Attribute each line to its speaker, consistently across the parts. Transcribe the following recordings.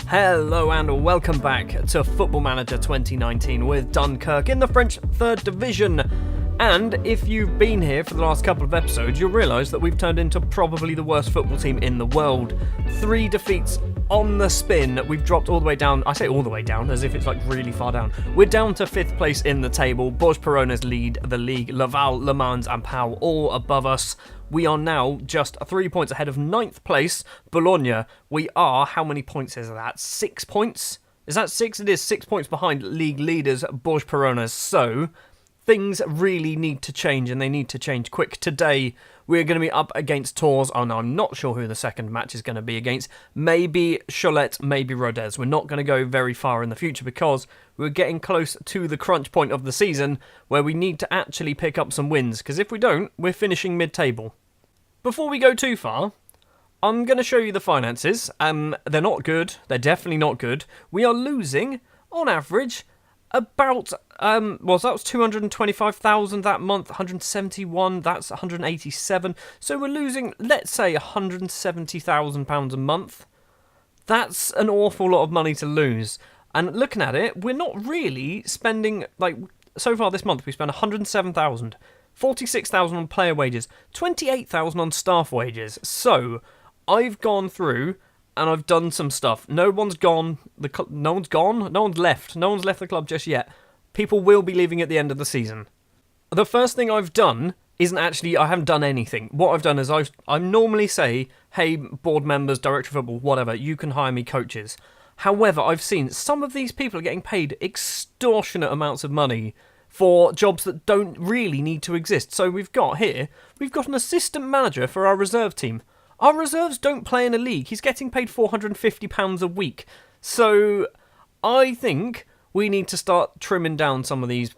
Speaker 1: Hello and welcome back to Football Manager 2019 with Dunkerque in the French 3rd Division. And if you've been here for the last couple of episodes, you'll realise that we've turned into probably the worst football team in the world. 3 defeats on the spin. We've dropped all the way down. I say all the way down as if it's like really far down. We're down to 5th place in the table. Bourges Péronnes lead the league. Laval, Le Mans and Pau all above us. We are now just 3 points ahead of 9th place, Bologna. We are, how many points is that? 6 points? Is that 6? It is 6 points behind league leaders, Bourges Péronnes. So, things really need to change, and they need to change quick. Today, we're going to be up against Tours. Oh no, I'm not sure who the second match is going to be against. Maybe Cholet, maybe Rodez. We're not going to go very far in the future because we're getting close to the crunch point of the season where we need to actually pick up some wins, because if we don't, we're finishing mid-table. Before we go too far, I'm going to show you the finances. They're not good. They're definitely not good. We are losing, on average, about, that was 225,000 that month, 171, that's 187. So we're losing, let's say, £170,000 a month. That's an awful lot of money to lose. And looking at it, we're not really spending, so far this month we spent 107,000. 46,000 on player wages, 28,000 on staff wages. So, I've gone through and I've done some stuff. No one's gone. No one's gone. No one's left. No one's left the club just yet. People will be leaving at the end of the season. The first thing I've done isn't actually, I haven't done anything. What I've done is I normally say, hey, board members, director of football, whatever, you can hire me coaches. However, I've seen some of these people are getting paid extortionate amounts of money for jobs that don't really need to exist. So we've got an assistant manager for our reserve team. Our reserves don't play in a league. He's getting paid £450 a week. So I think we need to start trimming down some of these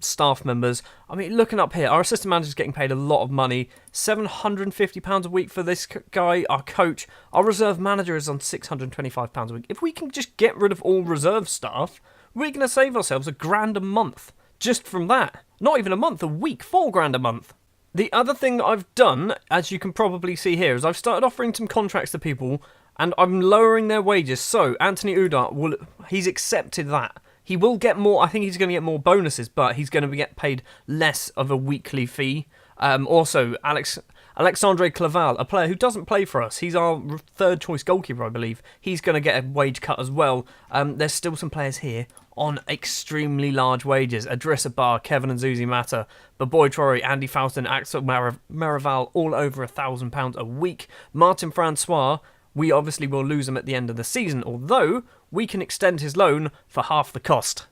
Speaker 1: staff members. I mean, looking up here, our assistant manager's getting paid a lot of money. £750 a week for this guy, our coach. Our reserve manager is on £625 a week. If we can just get rid of all reserve staff, we're going to save ourselves £1,000 a month. Just from that. Not even a month, a week, £4,000 a month. The other thing that I've done, as you can probably see here, is I've started offering some contracts to people and I'm lowering their wages. So, Anthony Udart, he's accepted that. He will get more, I think he's going to get more bonuses, but he's going to get paid less of a weekly fee. Also, Alexandre Claval, a player who doesn't play for us. He's our third choice goalkeeper, I believe. He's going to get a wage cut as well. There's still some players here on extremely large wages. Adrissa Bar, Kevin and Zuzi Mata, Baboy Traore, Andy Faustin, Axel Marival, all over £1,000 a week. Martin Francois, we obviously will lose him at the end of the season, although we can extend his loan for half the cost.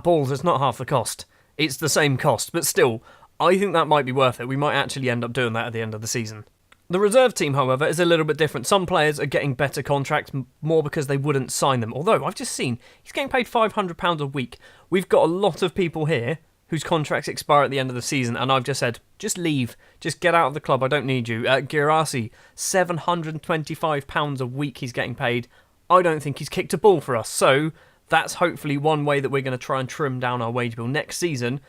Speaker 1: Balls, it's not half the cost. It's the same cost, but still, I think that might be worth it. We might actually end up doing that at the end of the season. The reserve team, however, is a little bit different. Some players are getting better contracts, more because they wouldn't sign them. Although, I've just seen, he's getting paid £500 a week. We've got a lot of people here whose contracts expire at the end of the season, and I've just said, just leave. Just get out of the club, I don't need you. Girassi, £725 a week he's getting paid. I don't think he's kicked a ball for us. So, that's hopefully one way that we're going to try and trim down our wage bill. Next season,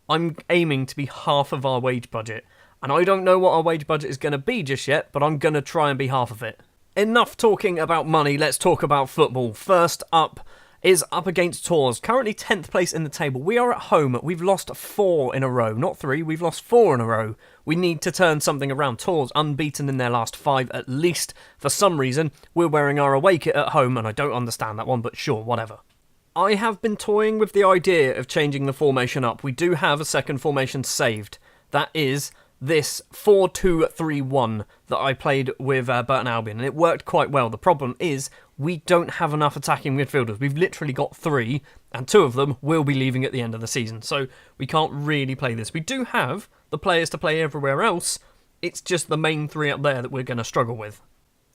Speaker 1: I'm aiming to be half of our wage budget. And I don't know what our wage budget is going to be just yet, but I'm going to try and be half of it. Enough talking about money, let's talk about football. First up is up against Tours, currently 10th place in the table. We are at home, we've lost 4 in a row, not 3, we've lost 4 in a row. We need to turn something around. Tours unbeaten in their last 5 at least. For some reason, we're wearing our away kit at home, and I don't understand that one, but sure, whatever. I have been toying with the idea of changing the formation up. We do have a second formation saved. That is this 4-2-3-1 that I played with Burton Albion, and it worked quite well. The problem is we don't have enough attacking midfielders. We've literally got 3, and 2 of them will be leaving at the end of the season, so we can't really play this. We do have the players to play everywhere else. It's just the main 3 up there that we're going to struggle with.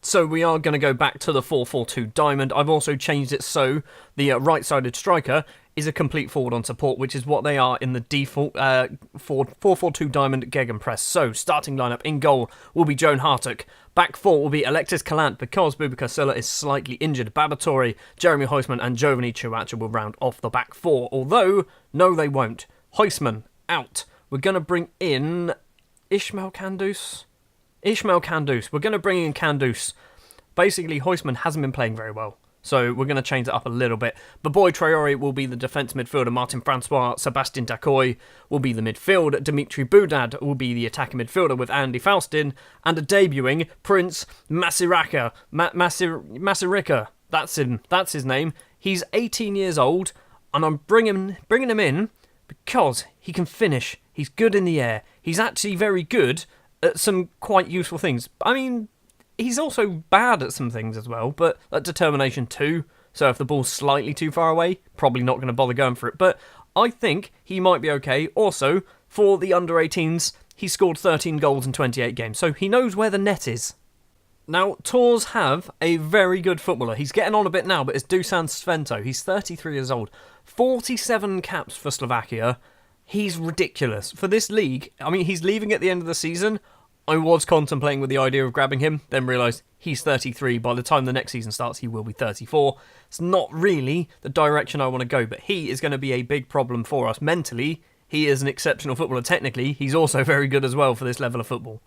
Speaker 1: So we are going to go back to the 4-4-2 diamond. I've also changed it so the right-sided striker is a complete forward on support, which is what they are in the default 4-4-2 diamond gegenpress. So, starting lineup in goal will be Joan Hartock. Back 4 will be Alexis Calant because Boubacar Silla is slightly injured. Babatori, Jeremy Huysman and Giovanni Chihuahua will round off the back 4. Although, no they won't. Huysman out. We're going to bring in Ismail Kandus. We're going to bring in Kandus. Basically, Huysman hasn't been playing very well. So we're going to change it up a little bit. But Boy Traore will be the defence midfielder. Martin Francois, Sebastien Dacoy will be the midfield. Dimitri Boudad will be the attacking midfielder with Andy Faustin. And a debuting Prince Masiraka. Masirika. That's him. That's his name. He's 18 years old. And I'm bringing him in because he can finish. He's good in the air. He's actually very good at some quite useful things. I mean, he's also bad at some things as well, but at determination too. So if the ball's slightly too far away, probably not going to bother going for it. But I think he might be okay. Also, for the under-18s, he scored 13 goals in 28 games, so he knows where the net is. Now, Tours have a very good footballer. He's getting on a bit now, but it's Dusan Svento. He's 33 years old. 47 caps for Slovakia. He's ridiculous. For this league, I mean, he's leaving at the end of the season. I was contemplating with the idea of grabbing him, then realised he's 33. By the time the next season starts, he will be 34. It's not really the direction I want to go, but he is going to be a big problem for us. Mentally, he is an exceptional footballer. Technically, he's also very good as well for this level of football.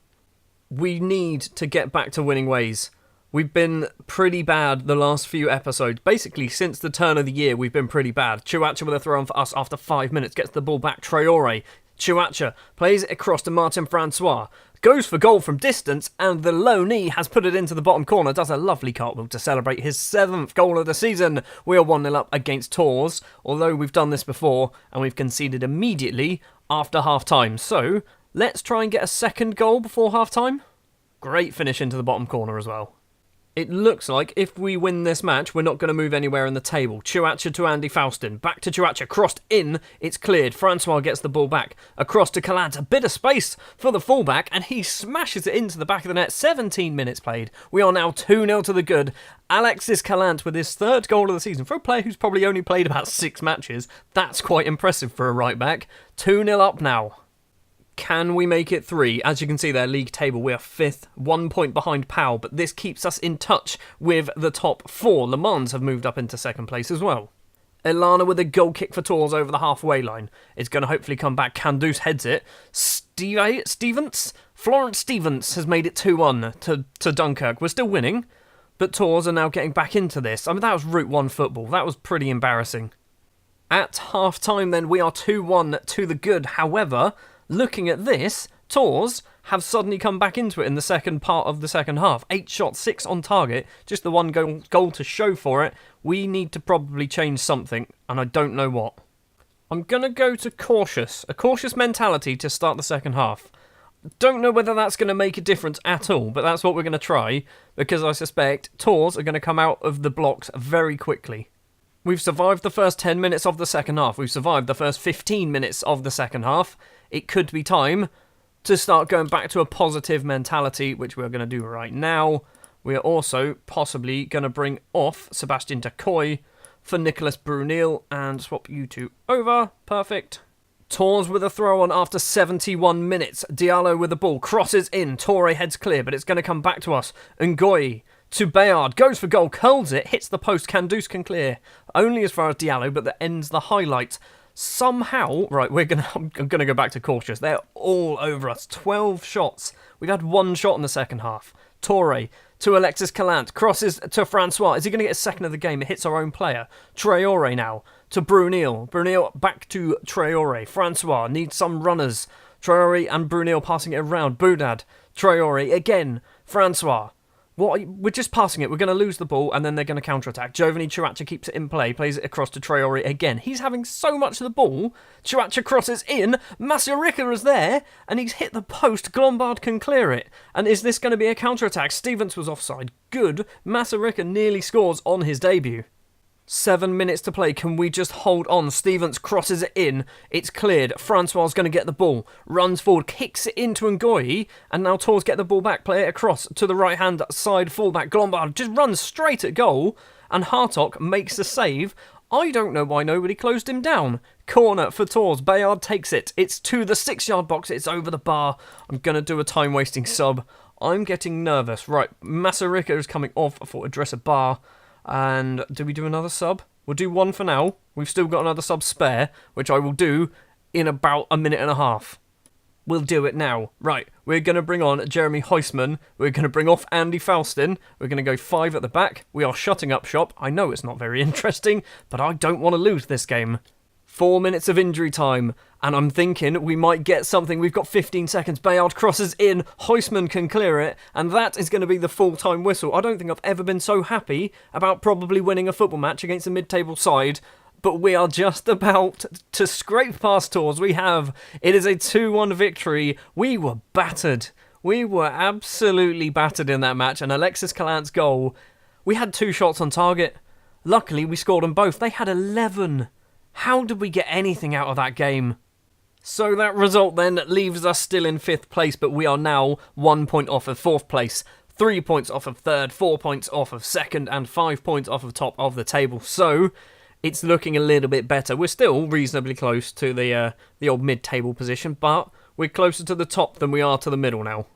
Speaker 1: We need to get back to winning ways. We've been pretty bad the last few episodes. Basically, since the turn of the year, we've been pretty bad. Chuacha with a throw on for us after 5 minutes. Gets the ball back. Traore. Chuacha plays it across to Martin Francois. Goes for goal from distance, and the low knee has put it into the bottom corner. Does a lovely cartwheel to celebrate his 7th goal of the season. We are 1-0 up against Tours, although we've done this before, and we've conceded immediately after half-time. So, let's try and get a second goal before half-time. Great finish into the bottom corner as well. It looks like if we win this match, we're not going to move anywhere in the table. Chuacha to Andy Faustin. Back to Chuacha. Crossed in. It's cleared. Francois gets the ball back. Across to Calant. A bit of space for the fullback, and he smashes it into the back of the net. 17 minutes played. We are now 2-0 to the good. Alexis Calant with his 3rd goal of the season. For a player who's probably only played about 6 matches, that's quite impressive for a right-back. 2-0 up now. Can we make it 3? As you can see there, league table, we are 5th, 1 point behind Pau, but this keeps us in touch with the top 4. Le Mans have moved up into 2nd place as well. Elana with a goal kick for Tours over the halfway line. It's going to hopefully come back. Kandus heads it. Florence Stevens has made it 2-1 to Dunkerque. We're still winning, but Tours are now getting back into this. I mean, that was Route 1 football. That was pretty embarrassing. At half-time then, we are 2-1 to the good. However, looking at this, Tours have suddenly come back into it in the second part of the second half. 8 shots, 6 on target, just the one goal to show for it. We need to probably change something, and I don't know what. I'm going to go to a cautious mentality to start the second half. Don't know whether that's going to make a difference at all, but that's what we're going to try, because I suspect Tours are going to come out of the blocks very quickly. We've survived the first 10 minutes of the second half. We've survived the first 15 minutes of the second half. It could be time to start going back to a positive mentality, which we're going to do right now. We are also possibly going to bring off Sebastien Dacoy for Nicolas Brunel and swap you two over. Perfect. Tours with a throw on after 71 minutes. Diallo with the ball. Crosses in. Torre heads clear, but it's going to come back to us. Ngoyi to Bayard. Goes for goal. Curls it. Hits the post. Kandus can clear. Only as far as Diallo, but that ends the highlight. Somehow, right, I'm going to go back to cautious. They're all over us. 12 shots. We've had 1 shot in the second half. Torre to Alexis Calant. Crosses to Francois. Is he going to get a second of the game? It hits our own player. Traore now to Brunel. Brunel back to Traore. Francois needs some runners. Traore and Brunel passing it around. Boudad. Traore again. Francois. We're just passing it. We're going to lose the ball, and then they're going to counter-attack. Giovanni Chuacha keeps it in play, plays it across to Traore again. He's having so much of the ball. Chuacha crosses in. Masirika is there, and he's hit the post. Glombard can clear it. And is this going to be a counter-attack? Stevens was offside. Good. Masirika nearly scores on his debut. 7 minutes to play. Can we just hold on? Stevens crosses it in. It's cleared. Francois is going to get the ball. Runs forward. Kicks it into Ngoyi. And now Tours get the ball back. Play it across to the right-hand side fullback. Glombard just runs straight at goal. And Hartog makes the save. I don't know why nobody closed him down. Corner for Tours. Bayard takes it. It's to the 6-yard box. It's over the bar. I'm going to do a time-wasting sub. I'm getting nervous. Right, Masirika is coming off for address a bar. And do we do another sub? We'll do one for now. We've still got another sub spare, which I will do in about a minute and a half. We'll do it now. Right, we're going to bring on Jeremy Huisman. We're going to bring off Andy Faustin. We're going to go 5 at the back. We are shutting up shop. I know it's not very interesting, but I don't want to lose this game. 4 minutes of injury time, and I'm thinking we might get something. We've got 15 seconds. Bayard crosses in. Huisman can clear it, and that is going to be the full-time whistle. I don't think I've ever been so happy about probably winning a football match against a mid-table side, but we are just about to scrape past Tours. We have. It is a 2-1 victory. We were battered. We were absolutely battered in that match, and Alexis Callant's goal, we had 2 shots on target. Luckily, we scored them both. They had 11. How did we get anything out of that game? So that result then leaves us still in 5th place, but we are now 1 point off of 4th place, 3 points off of 3rd, 4 points off of 2nd, and 5 points off of top of the table. So it's looking a little bit better. We're still reasonably close to the old mid-table position, but we're closer to the top than we are to the middle now.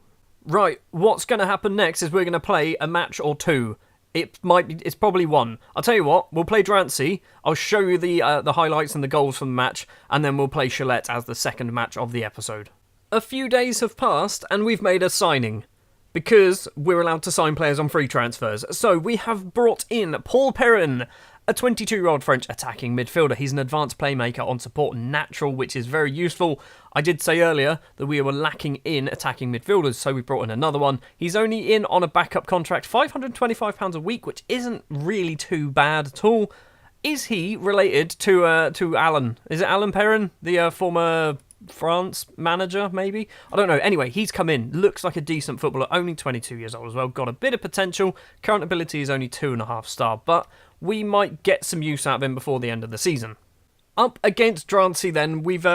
Speaker 1: Right, what's going to happen next is we're going to play a match or 2. It's probably 1. I'll tell you what, we'll play Drancy. I'll show you the highlights and the goals from the match, and then we'll play Cholet as the 2nd match of the episode. A few days have passed, and we've made a signing, because we're allowed to sign players on free transfers. So we have brought in Paul Perrin, a 22-year-old French attacking midfielder. He's an advanced playmaker on support and natural, which is very useful. I did say earlier that we were lacking in attacking midfielders, so we brought in another one. He's only in on a backup contract, £525 a week, which isn't really too bad at all. Is he related to Alan? Is it Alan Perrin, the former France manager, maybe? I don't know. Anyway, he's come in. Looks like a decent footballer, only 22 years old as well. Got a bit of potential. Current ability is only 2.5 star, but we might get some use out of him before the end of the season. Up against Drancy then, we've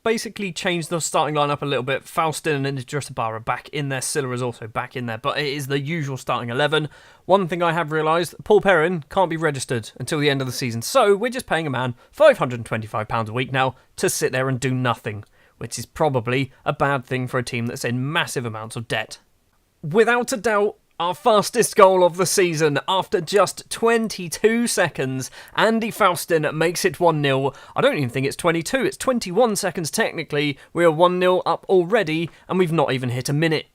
Speaker 1: basically changed the starting lineup a little bit. Faustin and Idrissa Ba are back in there. Silla is also back in there, but it is the usual starting 11. One thing I have realised, Paul Perrin can't be registered until the end of the season, so we're just paying a man £525 a week now to sit there and do nothing, which is probably a bad thing for a team that's in massive amounts of debt. Without a doubt, our fastest goal of the season, after just 22 seconds, Andy Faustin makes it 1-0. I don't even think it's 22, it's 21 seconds technically. We are 1-0 up already, and we've not even hit a minute.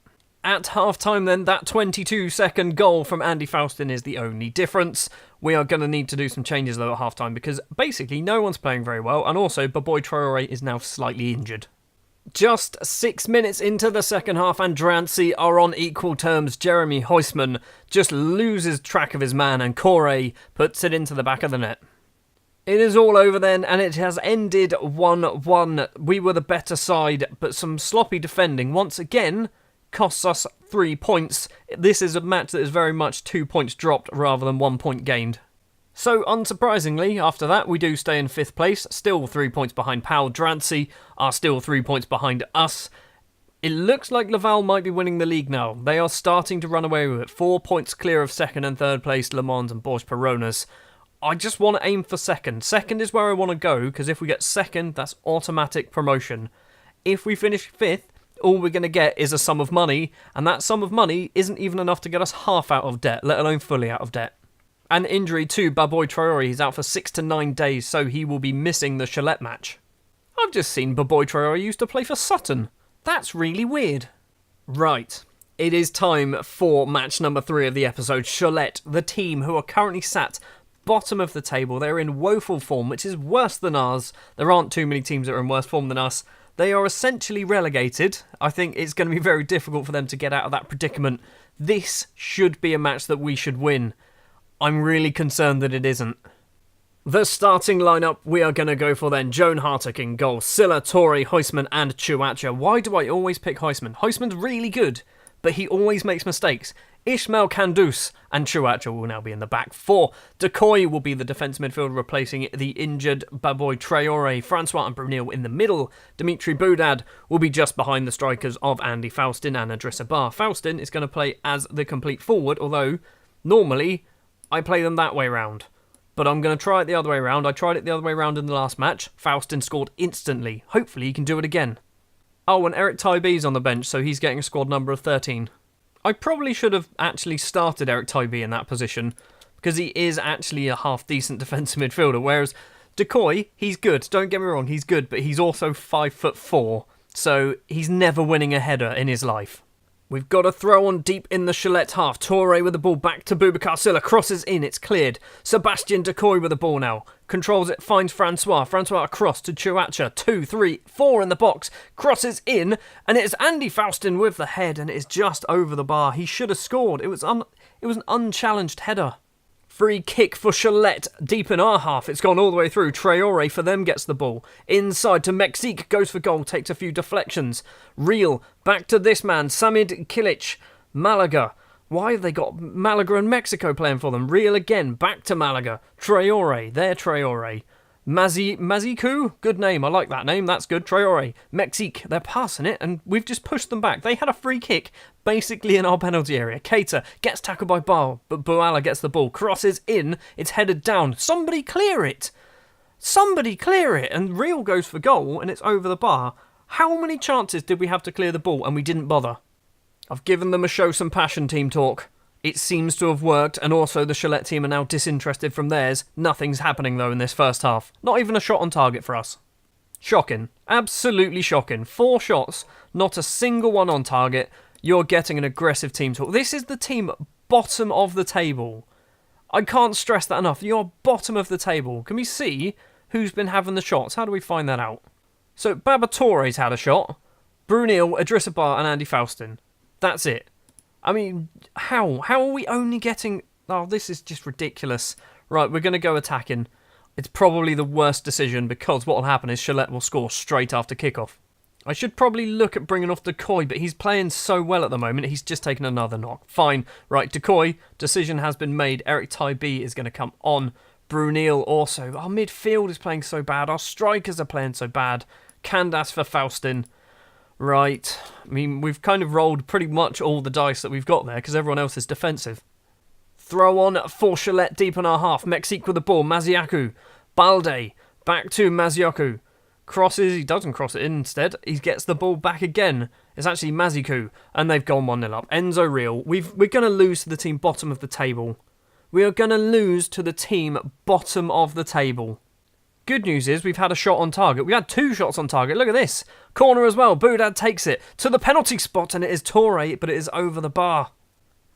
Speaker 1: At half-time then, that 22-second goal from Andy Faustin is the only difference. We are going to need to do some changes though at half-time, because basically no one's playing very well, and also Baboy Traore is now slightly injured. Just 6 minutes into the second half and Drancy are on equal terms. Jeremy Huisman just loses track of his man and Corey puts it into the back of the net. It is all over then, and it has ended 1-1. We were the better side, but some sloppy defending once again costs us 3 points. This is a match that is very much 2 points dropped rather than 1 point gained. So, unsurprisingly, after that, we do stay in 5th place, still 3 points behind Pau. Drancy are still 3 points behind us. It looks like Laval might be winning the league now. They are starting to run away with it. 4 points clear of 2nd and 3rd place, Le Mans and Bourges Peronas. I just want to aim for 2nd. 2nd is where I want to go, because if we get 2nd, that's automatic promotion. If we finish 5th, all we're going to get is a sum of money, and that sum of money isn't even enough to get us half out of debt, let alone fully out of debt. An injury to Baboy Traore. He's out for 6 to 9 days, so he will be missing the Cholet match. I've just seen Baboy Traore used to play for Sutton. That's really weird. Right, it is time for match number 3 of the episode. Cholet, the team who are currently sat bottom of the table. They're in woeful form, which is worse than ours. There aren't too many teams that are in worse form than us. They are essentially relegated. I think it's going to be very difficult for them to get out of that predicament. This should be a match that we should win. I'm really concerned that it isn't. The starting lineup we are going to go for then. Joan Hartock in goal. Silla, Torre, Huisman and Chuacha. Why do I always pick Huisman? Huisman's really good, but he always makes mistakes. Ismail Kandus and Chuacha will now be in the back 4. Decoy will be the defence midfielder replacing the injured Baboy Traore. Francois and Brunel in the middle. Dimitri Boudad will be just behind the strikers of Andy Faustin and Idrissa Ba. Faustin is going to play as the complete forward, although normally I play them that way round. But I'm going to try it the other way round. I tried it the other way round in the last match. Faustin scored instantly. Hopefully he can do it again. Oh, and Eric Tybee's on the bench, so he's getting a squad number of 13. I probably should have actually started Eric Tybee in that position, because he is actually a half-decent defensive midfielder, whereas Decoy, he's good. Don't get me wrong, he's good, but he's also 5'4", so he's never winning a header in his life. We've got a throw on deep in the Gillette half. Toure with the ball back to Boubacar Sylla. Crosses in, it's cleared. Sebastian Decoy with the ball now. Controls it, finds Francois. Francois across to Chuacha. 2, 3, 4 in the box. Crosses in, and it's Andy Faustin with the head, and it is just over the bar. He should have scored. It was an unchallenged header. Free kick for Gillette, deep in our half. It's gone all the way through. Traore for them gets the ball. Inside to Mexique, goes for goal, takes a few deflections. Real, back to this man, Samid Kilic. Malaga. Why have they got Malaga and Mexico playing for them? Real again, back to Malaga. Traore, their Traore. Maziku, good name, I like that name, that's good. Traore, Mexique, they're passing it, and we've just pushed them back. They had a free kick, basically in our penalty area. Keita gets tackled by Bar, but Boala gets the ball, crosses in, it's headed down. Somebody clear it! Somebody clear it! And Real goes for goal, and it's over the bar. How many chances did we have to clear the ball, and we didn't bother? I've given them a show some passion team talk. It seems to have worked, and also the Gillette team are now disinterested from theirs. Nothing's happening, though, in this first half. Not even a shot on target for us. Shocking. Absolutely shocking. 4 shots, not a single one on target. You're getting an aggressive team talk. This is the team bottom of the table. I can't stress that enough. You're bottom of the table. Can we see who's been having the shots? How do we find that out? So, Baba Toure's had a shot. Brunel, Idrissa Bar, and Andy Faustin. That's it. I mean, how? How are we only getting... Oh, this is just ridiculous. Right, we're going to go attacking. It's probably the worst decision because what will happen is Gillette will score straight after kickoff. I should probably look at bringing off Decoy, but he's playing so well at the moment, he's just taken another knock. Fine. Right, Decoy, decision has been made. Eric Tybee is going to come on. Brunel also. Our midfield is playing so bad. Our strikers are playing so bad. Candace for Faustin. Right, I mean, we've kind of rolled pretty much all the dice that we've got there because everyone else is defensive. Throw on for Gillette deep in our half. Mexique with the ball. Maziaku. Balde. Back to Maziaku. Crosses. He doesn't cross it in instead. He gets the ball back again. It's actually Maziku. And they've gone 1-0 up. Enzo Real. We're going to lose to the team bottom of the table. We are going to lose to the team bottom of the table. Good news is we've had a shot on target. We had 2 shots on target. Look at this. Corner as well. Boudad takes it to the penalty spot, and it is Toure, but it is over the bar.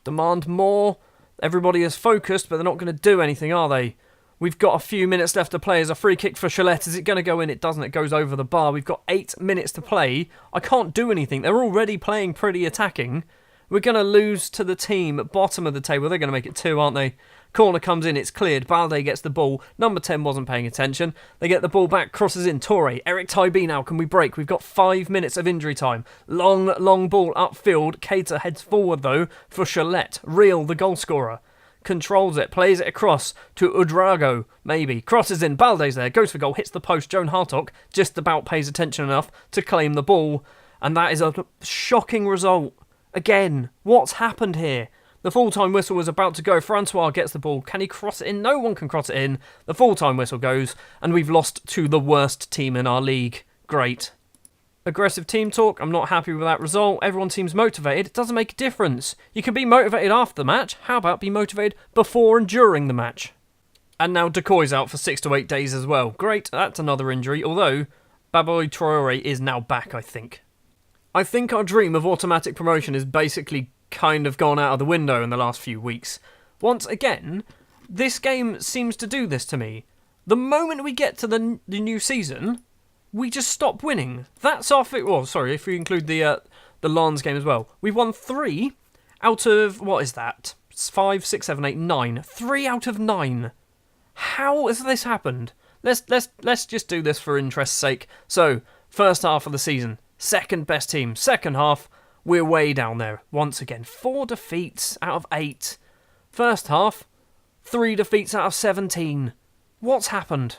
Speaker 1: Demand more. Everybody is focused, but they're not going to do anything, are they? We've got a few minutes left to play as a free kick for Gillette. Is it going to go in? It doesn't. It goes over the bar. We've got 8 minutes to play. I can't do anything. They're already playing pretty attacking. We're going to lose to the team at bottom of the table. They're going to make it 2, aren't they? Corner comes in, it's cleared. Balde gets the ball. Number 10 wasn't paying attention. They get the ball back, crosses in. Toure. Eric Tybee now. Can we break? We've got 5 minutes of injury time. Long ball upfield. Keita heads forward, though, for Gillette. Real, the goal scorer. Controls it, plays it across to Udrago, maybe. Crosses in, Balde's there, goes for goal, hits the post. Joan Hartog just about pays attention enough to claim the ball. And that is a shocking result. Again, what's happened here? The full-time whistle was about to go. Francois gets the ball. Can he cross it in? No one can cross it in. The full-time whistle goes, and we've lost to the worst team in our league. Great. Aggressive team talk. I'm not happy with that result. Everyone seems motivated. It doesn't make a difference. You can be motivated after the match. How about be motivated before and during the match? And now Decoy's out for 6 to 8 days as well. Great. That's another injury, although Baboy Traore is now back, I think. I think our dream of automatic promotion is basically kind of gone out of the window in the last few weeks. Once again, this game seems to do this to me. The moment we get to the new season, we just stop winning. That's our well, sorry, if we include the Lens game as well. We've won 3 out of, what is that? 5, 6, 7, 8, 9. 3 out of 9. How has this happened? Let's just do this for interest's sake. So, first half of the season, second best team. Second half, we're way down there. Once again, 4 defeats out of 8. First half, 3 defeats out of 17. What's happened?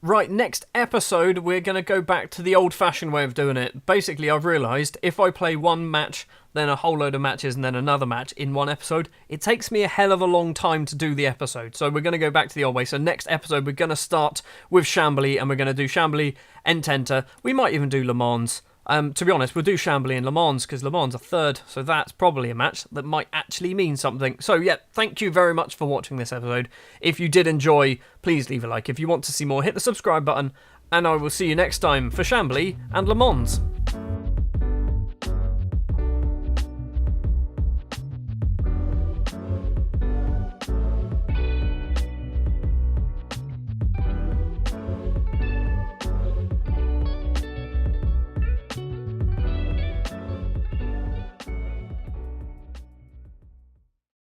Speaker 1: Right, next episode, we're going to go back to the old-fashioned way of doing it. Basically, I've realised if I play one match, then a whole load of matches, and then another match in one episode, it takes me a hell of a long time to do the episode. So we're going to go back to the old way. So next episode, we're going to start with Chambly, and we're going to do Chambly, Entente. We might even do Le Mans. To be honest, we'll do Chambly and Le Mans, because Le Mans are third, so that's probably a match that might actually mean something. So yeah, thank you very much for watching this episode. If you did enjoy, please leave a like. If you want to see more, hit the subscribe button, and I will see you next time for Chambly and Le Mans.